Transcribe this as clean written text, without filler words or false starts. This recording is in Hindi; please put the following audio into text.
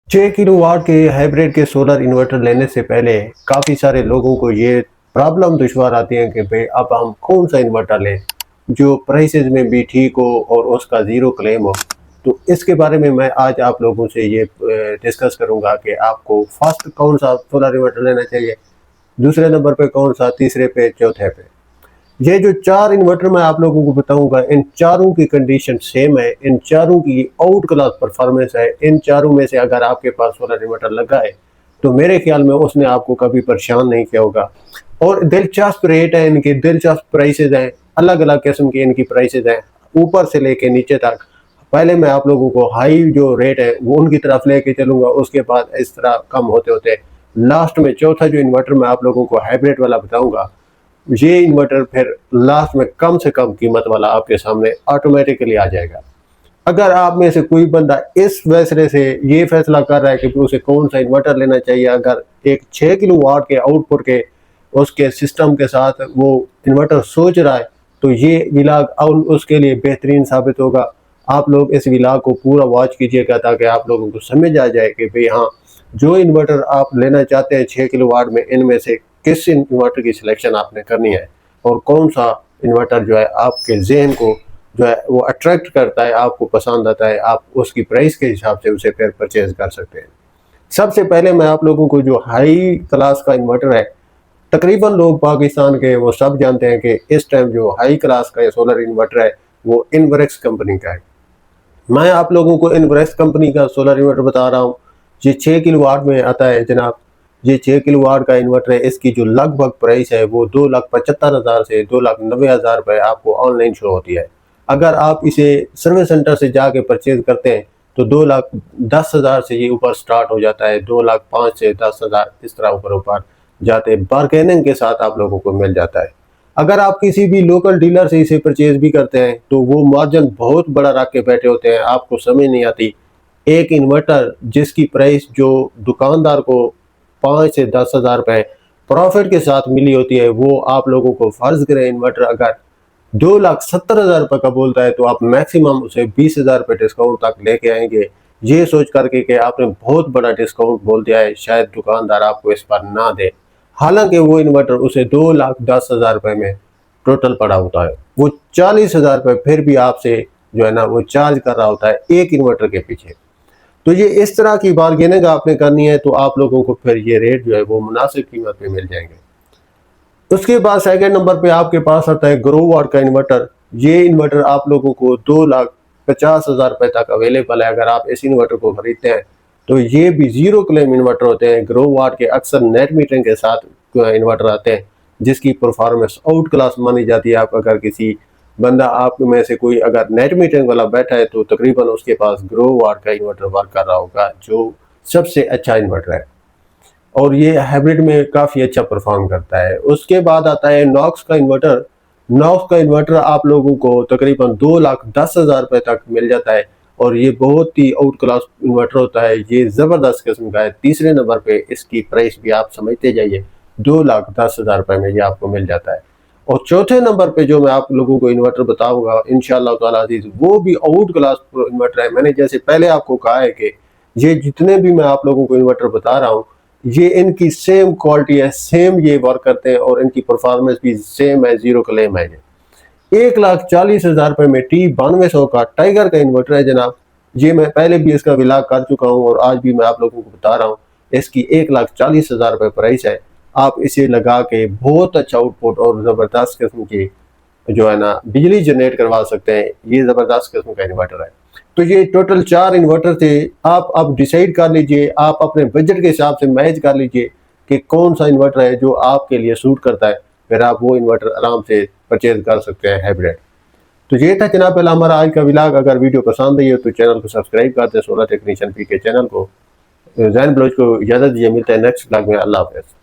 6 किलोवाट के हाइब्रिड के सोलर इन्वर्टर लेने से पहले काफ़ी सारे लोगों को ये प्रॉब्लम दुश्वार आती है कि भाई अब हम कौन सा इन्वर्टर लें जो प्राइसेस में भी ठीक हो और उसका ज़ीरो क्लेम हो। तो इसके बारे में मैं आज आप लोगों से ये डिस्कस करूंगा कि आपको फर्स्ट कौन सा सोलर इन्वर्टर लेना चाहिए, दूसरे नंबर पे कौन सा, तीसरे पे, चौथे पे। ये जो 4 इन्वर्टर मैं आप लोगों को बताऊंगा, इन चारों की कंडीशन सेम है, इन चारों की आउट क्लास परफॉर्मेंस है। इन चारों में से अगर आपके पास सोलर इन्वर्टर लगा है तो मेरे ख्याल में उसने आपको कभी परेशान नहीं किया होगा। और दिलचस्प रेट है इनके, दिलचस्प प्राइसेज हैं, अलग अलग किस्म की इनकी प्राइसेज हैं, ऊपर से लेके नीचे तक। पहले मैं आप लोगों को हाई जो रेट है वो उनकी तरफ लेके चलूंगा, उसके बाद इस तरह कम होते होते लास्ट में चौथा जो इन्वर्टर मैं आप लोगों को हाइब्रिड वाला बताऊंगा, ये इन्वर्टर फिर लास्ट में कम से कम कीमत वाला आपके सामने ऑटोमेटिकली आ जाएगा। अगर आप में से कोई बंदा इस फैसले से ये फैसला कर रहा है कि उसे कौन सा इन्वर्टर लेना चाहिए, अगर एक 6 किलोवाट के आउटपुट के उसके सिस्टम के साथ वो इन्वर्टर सोच रहा है, तो ये विलाग उसके लिए बेहतरीन साबित होगा। आप लोग इस विलाग को पूरा वॉच कीजिएगा ताकि आप लोगों को समझ आ जाए कि भाई हाँ, जो इन्वर्टर आप लेना चाहते हैं 6 किलोवाट में, इनमें से किस इन्वर्टर की सिलेक्शन आपने करनी है और कौन सा इन्वर्टर जो है आपके जहन को जो है वो अट्रैक्ट करता है, आपको पसंद आता है, आप उसकी प्राइस के हिसाब से उसे फिर परचेज कर सकते हैं। सबसे पहले मैं आप लोगों को जो हाई क्लास का इन्वर्टर है, तकरीबन लोग पाकिस्तान के वो सब जानते हैं कि इस टाइम जो हाई क्लास का सोलर इन्वर्टर है वो इनवर्क्स कंपनी का है। मैं आप लोगों को इनवर्क्स कंपनी का सोलर इन्वर्टर बता रहा हूँ। ये 6 किलोवाट में आता है जनाब। ये 6 किलोवाट का इन्वर्टर है, इसकी जो लगभग प्राइस है वो 2,75,000 से 2,90,000 रुपये आपको ऑनलाइन शो होती है। अगर आप इसे सर्विस सेंटर से जाके परचेज करते हैं तो 2,10,000 से ये ऊपर स्टार्ट हो जाता है, 2,05,000 से 10,000 इस तरह ऊपर ऊपर जाते बार्गेनिंग के साथ आप लोगों को मिल जाता है। अगर आप किसी भी लोकल डीलर से इसे परचेज भी करते हैं तो वो मार्जिन बहुत बड़ा रख के बैठे होते हैं, आपको समझ नहीं आती। एक इन्वर्टर जिसकी प्राइस जो दुकानदार को 5 से 10,000 रुपये प्रॉफिट के साथ मिली होती है, वो आप लोगों को फर्ज करें इन्वर्टर अगर 2,70,000 रुपये का बोलता है तो आप मैक्सिमम उसे 20,000 रुपये डिस्काउंट तक लेके आएंगे, ये सोच करके कि आपने बहुत बड़ा डिस्काउंट बोल दिया है, शायद दुकानदार आपको इस पर ना दे। हालांकि वो इन्वर्टर उसे 2,10,000 रुपये में टोटल पड़ा होता है, वो 40,000 रुपये फिर भी आपसे जो है ना वो चार्ज कर रहा होता है एक इन्वर्टर के पीछे। तो ये इस तरह की बार्गेनिंग आपने करनी है तो आप लोगों को फिर ये रेट जो है वो मुनासिब कीमत पे मिल जाएंगे। उसके बाद सेकंड नंबर पे आपके पास आता है ग्रो वाट का इन्वर्टर। ये इन्वर्टर आप लोगों को 2,50,000 रुपये तक अवेलेबल है। अगर आप इस इन्वर्टर को खरीदते हैं तो ये भी जीरो क्लेम इन्वर्टर होते हैं। ग्रो वाट के अक्सर नेट मीटरिंग के साथ इन्वर्टर आते हैं जिसकी परफॉर्मेंस आउट क्लास मानी जाती है। आप अगर किसी बंदा आप में से कोई अगर नेट मीटरिंग वाला बैठा है तो तकरीबन उसके पास ग्रो वाट का इन्वर्टर वर्क कर रहा होगा, जो सबसे अच्छा इन्वर्टर है और ये हाइब्रिड में काफ़ी अच्छा परफॉर्म करता है। उसके बाद आता है नॉक्स का इन्वर्टर। नॉक्स का इन्वर्टर आप लोगों को तकरीबन 2,10,000 रुपये तक मिल जाता है और ये बहुत ही आउट क्लास इन्वर्टर होता है, ये ज़बरदस्त किस्म का है। तीसरे नंबर पे इसकी प्राइस भी आप समझते जाइए, 2,10,000 रुपये में ये आपको मिल जाता है। और चौथे नंबर पे जो मैं आप लोगों को इन्वर्टर बताऊंगा इंशाअल्लाह ताला अजीज, वो भी आउट क्लास इन्वर्टर है। मैंने जैसे पहले आपको कहा है कि ये जितने भी मैं आप लोगों को इन्वर्टर बता रहा हूँ ये इनकी सेम क्वालिटी है, सेम ये वर्क करते हैं और इनकी परफॉर्मेंस भी सेम है, जीरो क्लेम है। ये 1,40,000 रुपये में T9200 का टाइगर का इन्वर्टर है जनाब। ये मैं पहले भी इसका विलाग कर चुका हूँ और आज भी मैं आप लोगों को बता रहा हूँ। इसकी 1,40,000 रुपये प्राइस है। आप इसे लगा के बहुत अच्छा आउटपुट और ज़बरदस्त किस्म की जो है ना बिजली जनरेट करवा सकते हैं। ये ज़बरदस्त किस्म का इन्वर्टर है। तो ये टोटल 4 इन्वर्टर थे। आप अब डिसाइड कर लीजिए, आप अपने बजट के हिसाब से मैच कर लीजिए कि कौन सा इन्वर्टर है जो आपके लिए सूट करता है, फिर आप वो इन्वर्टर आराम से परचेज कर सकते हैं हाइब्रिड। तो ये था जनाब पहला हमारा आज का व्लॉग। अगर वीडियो पसंद आई हो तो चैनल को सब्सक्राइब कर दें, सोलर टेक्नीशियन पी के चैनल को। जैन ब्लोच को इजाज़त दीजिए, मिलता है नेक्स्ट व्लॉग में। अल्लाह हाफ़िज़।